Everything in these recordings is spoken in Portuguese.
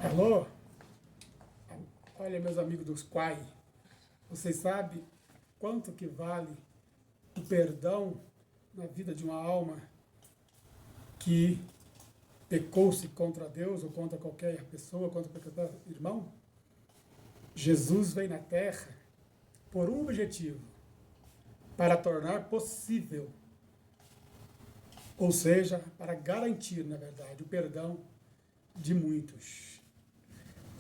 Alô? Olha, meus amigos dos Quai, vocês sabem quanto que vale o perdão na vida de uma alma que pecou-se contra Deus ou contra qualquer pessoa, contra qualquer irmão? Jesus veio na Terra por um objetivo, para tornar possível, ou seja, para garantir, na verdade, o perdão de muitos.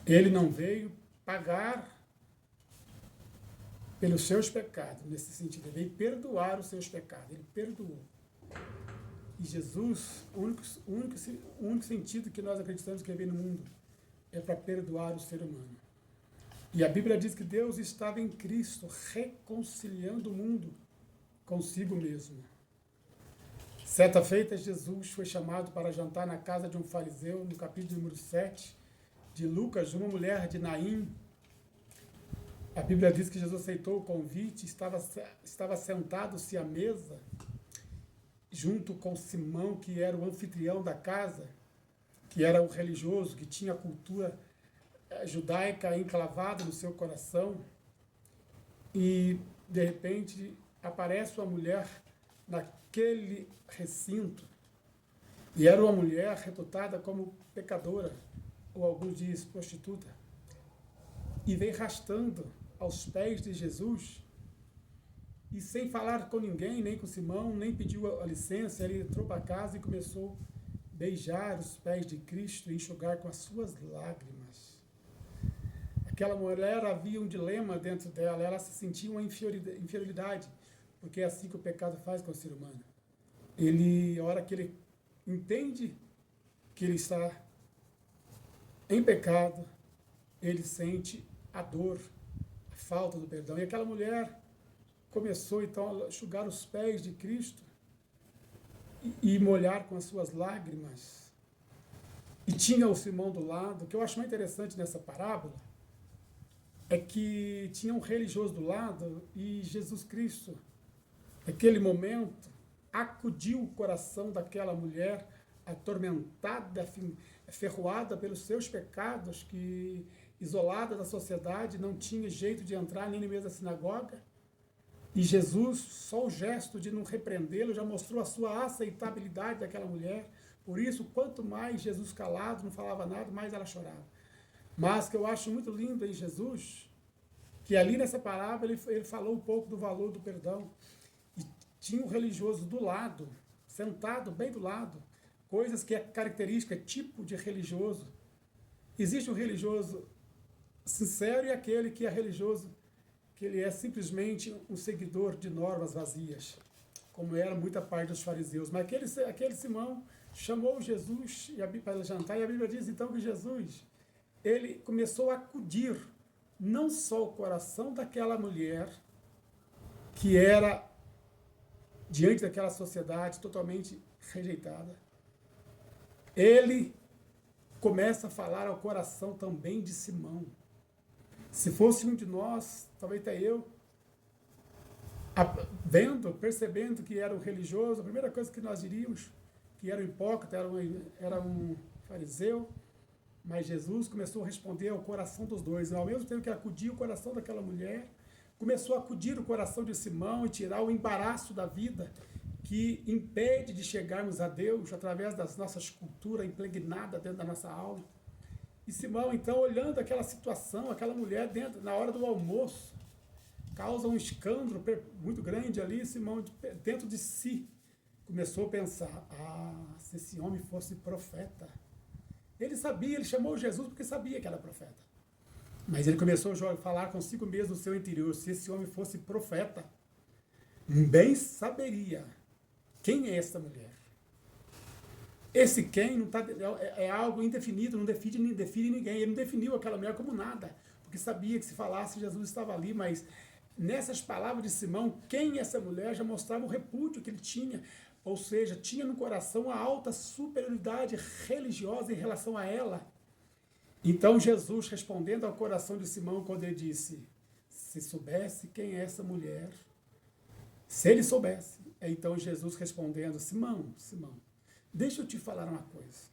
Ele não veio pagar pelos seus pecados, nesse sentido, ele veio perdoar os seus pecados, ele perdoou. E Jesus, o único sentido que nós acreditamos que ele veio no mundo é para perdoar o ser humano. E a Bíblia diz que Deus estava em Cristo, reconciliando o mundo consigo mesmo. Certa feita, Jesus foi chamado para jantar na casa de um fariseu, no capítulo número 7 de Lucas, uma mulher de Naim. A Bíblia diz que Jesus aceitou o convite, estava sentado-se à mesa, junto com Simão, que era o anfitrião da casa, que era o religioso, que tinha a cultura judaica enclavada no seu coração. E, de repente, aparece uma mulher naquele recinto, e era uma mulher reputada como pecadora, ou alguns dizem prostituta, e vem arrastando aos pés de Jesus, e sem falar com ninguém, nem com Simão, nem pediu a licença, ele entrou para casa e começou a beijar os pés de Cristo e enxugar com as suas lágrimas. Aquela mulher, havia um dilema dentro dela, ela se sentia uma inferioridade, porque é assim que o pecado faz com o ser humano. A hora que ele entende que ele está em pecado, ele sente a dor, a falta do perdão. E aquela mulher começou então a enxugar os pés de Cristo e molhar com as suas lágrimas. E tinha o Simão do lado. O que eu acho mais interessante nessa parábola é que tinha um religioso do lado e Jesus Cristo, naquele momento, acudiu o coração daquela mulher atormentada, ferroada pelos seus pecados, que isolada da sociedade, não tinha jeito de entrar nem mesmo na sinagoga. E Jesus, só o gesto de não repreendê-lo, já mostrou a sua aceitabilidade daquela mulher. Por isso, quanto mais Jesus calado, não falava nada, mais ela chorava. Mas que eu acho muito lindo em Jesus, que ali nessa parábola ele falou um pouco do valor do perdão. E tinha um religioso do lado, sentado bem do lado, coisas que é característica, tipo de religioso. Existe um religioso sincero e aquele que é religioso, que ele é simplesmente um seguidor de normas vazias, como era muita parte dos fariseus. Mas aquele Simão chamou Jesus para jantar, e a Bíblia diz então que Jesus, ele começou a acudir não só o coração daquela mulher, que era, diante daquela sociedade, totalmente rejeitada, ele começa a falar ao coração também de Simão. Se fosse um de nós, talvez até eu, percebendo que era um religioso, a primeira coisa que nós diríamos, que era um hipócrita, era um fariseu, mas Jesus começou a responder ao coração dos dois. Ao mesmo tempo que acudia o coração daquela mulher, começou a acudir o coração de Simão e tirar o embaraço da vida que impede de chegarmos a Deus através das nossas culturas impregnadas dentro da nossa alma. E Simão, então, olhando aquela situação, aquela mulher na hora do almoço, causa um escândalo muito grande ali. Simão, dentro de si, começou a pensar, se esse homem fosse profeta. Ele sabia, ele chamou Jesus porque sabia que era profeta. Mas ele começou a falar consigo mesmo no seu interior, se esse homem fosse profeta, bem saberia quem é essa mulher. Esse quem não é algo indefinido, não define ninguém. Ele não definiu aquela mulher como nada, porque sabia que se falasse Jesus estava ali, mas nessas palavras de Simão, quem é essa mulher já mostrava o repúdio que ele tinha, ou seja, tinha no coração a alta superioridade religiosa em relação a ela. Então Jesus, respondendo ao coração de Simão, quando ele disse, se soubesse quem é essa mulher, se ele soubesse, então Jesus respondendo, Simão, deixa eu te falar uma coisa.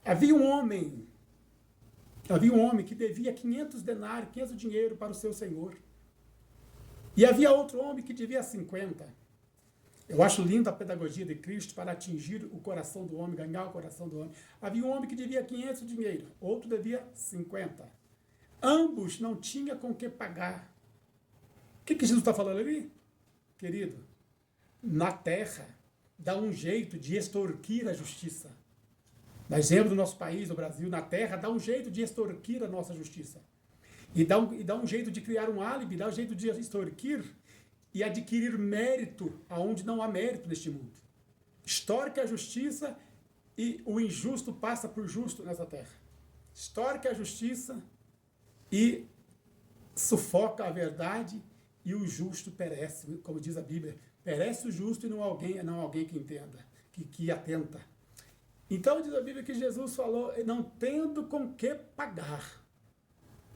Havia um homem Havia um homem que devia 500 denários, 500 dinheiro para o seu senhor. E havia outro homem que devia 50. Eu acho linda a pedagogia de Cristo para atingir o coração do homem, ganhar o coração do homem. Havia um homem que devia 500 dinheiro, outro devia 50. Ambos não tinham com que pagar. O que Jesus está falando ali? Querido, na terra dá um jeito de extorquir a justiça. Nós vemos no nosso país, no Brasil, na terra, dá um jeito de extorquir a nossa justiça. E dá um jeito de criar um álibi, dá um jeito de extorquir e adquirir mérito aonde não há mérito neste mundo. Extorque a justiça e o injusto passa por justo nessa terra. Extorque a justiça e sufoca a verdade e o justo perece, como diz a Bíblia. Perece o justo e não alguém que entenda, que atenta. Então diz a Bíblia que Jesus falou, não tendo com que pagar.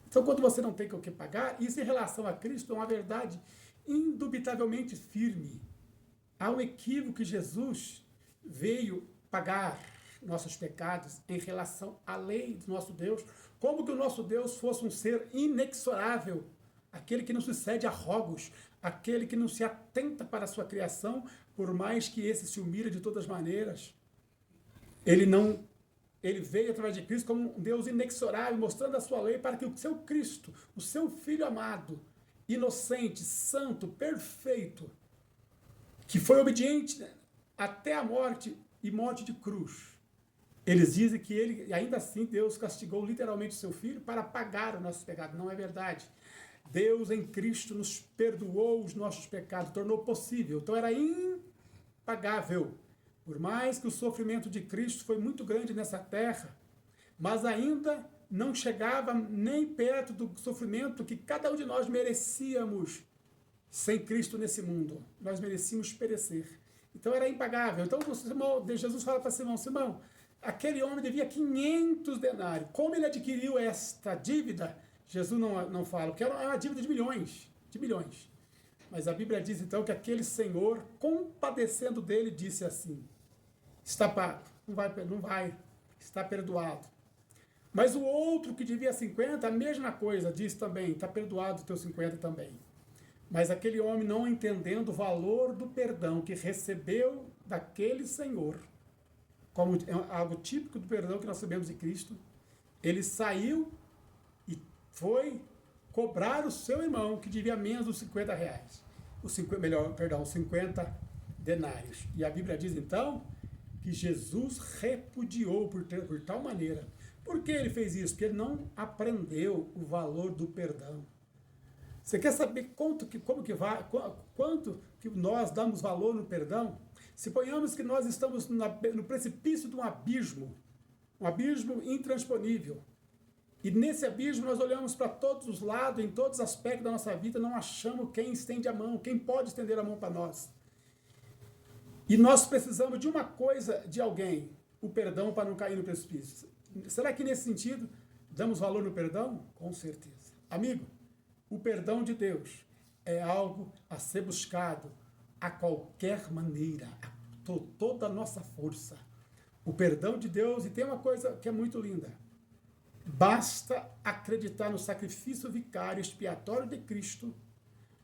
Então quando você não tem com que pagar, isso em relação a Cristo é uma verdade indubitavelmente firme. Há um equívoco que Jesus veio pagar nossos pecados em relação à lei do nosso Deus, como que o nosso Deus fosse um ser inexorável, aquele que não se cede a rogos, aquele que não se atenta para a sua criação, por mais que esse se humilhe de todas as maneiras. Ele veio através de Cristo como um Deus inexorável, mostrando a sua lei para que o seu Cristo, o seu Filho amado, inocente, santo, perfeito, que foi obediente até a morte e morte de cruz. Eles dizem que ele, ainda assim, Deus castigou literalmente o seu Filho para pagar o nosso pecado. Não é verdade. Deus em Cristo nos perdoou os nossos pecados, tornou possível. Então era impagável. Por mais que o sofrimento de Cristo foi muito grande nessa terra, mas ainda não chegava nem perto do sofrimento que cada um de nós merecíamos sem Cristo nesse mundo. Nós merecíamos perecer. Então era impagável. Então Jesus fala para Simão, Simão, aquele homem devia 500 denários. Como ele adquiriu esta dívida? Jesus não fala, porque era uma dívida de milhões. Mas a Bíblia diz então que aquele senhor, compadecendo dele, disse assim, está pago, não vai, está perdoado. Mas o outro que devia 50, a mesma coisa, diz também, está perdoado o teu 50 também. Mas aquele homem, não entendendo o valor do perdão que recebeu daquele senhor, como algo típico do perdão que nós recebemos em Cristo, ele saiu e foi cobrar o seu irmão, que devia menos dos 50 reais. 50 denários. E a Bíblia diz, então, que Jesus repudiou por tal maneira. Por que ele fez isso? Porque ele não aprendeu o valor do perdão. Você quer saber quanto que nós damos valor no perdão? Suponhamos que nós estamos no precipício de um abismo intransponível. E nesse abismo nós olhamos para todos os lados, em todos os aspectos da nossa vida, não achamos quem estende a mão, quem pode estender a mão para nós. E nós precisamos de uma coisa de alguém, o perdão para não cair no precipício. Será que nesse sentido damos valor no perdão? Com certeza. Amigo, o perdão de Deus é algo a ser buscado a qualquer maneira, toda a nossa força. O perdão de Deus, e tem uma coisa que é muito linda, basta acreditar no sacrifício vicário expiatório de Cristo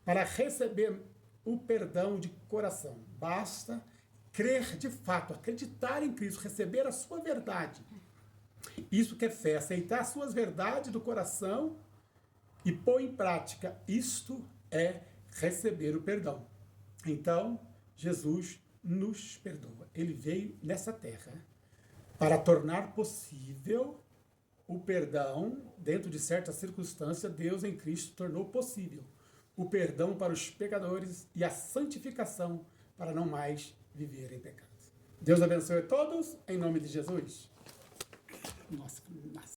para receber o perdão de coração. Basta crer de fato, acreditar em Cristo, receber a sua verdade. Isso que é fé, aceitar as suas verdades do coração e pôr em prática. Isto é receber o perdão. Então, Jesus nos perdoa. Ele veio nessa terra para tornar possível o perdão, dentro de certa circunstância, Deus em Cristo tornou possível o perdão para os pecadores e a santificação para não mais viver em pecado. Deus abençoe a todos, em nome de Jesus. Nossa,